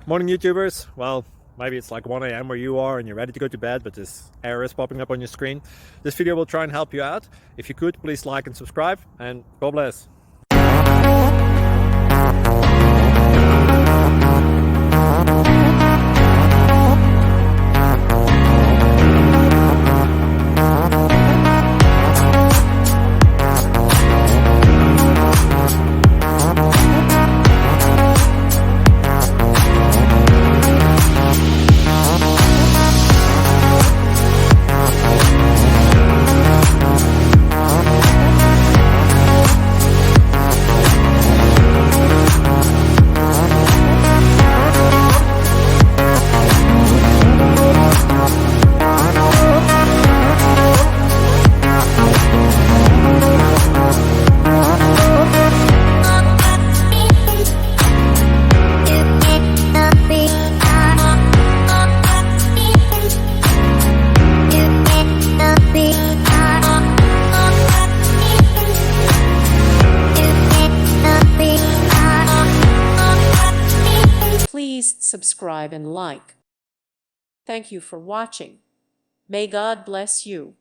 Morning YouTubers. Well, maybe it's like 1 a.m. where you are and you're ready to go to bed, but this error is popping up on your screen. This video will try and help you out. If you could, please like and subscribe, and God bless. Please subscribe and like. Thank you for watching. May God bless you.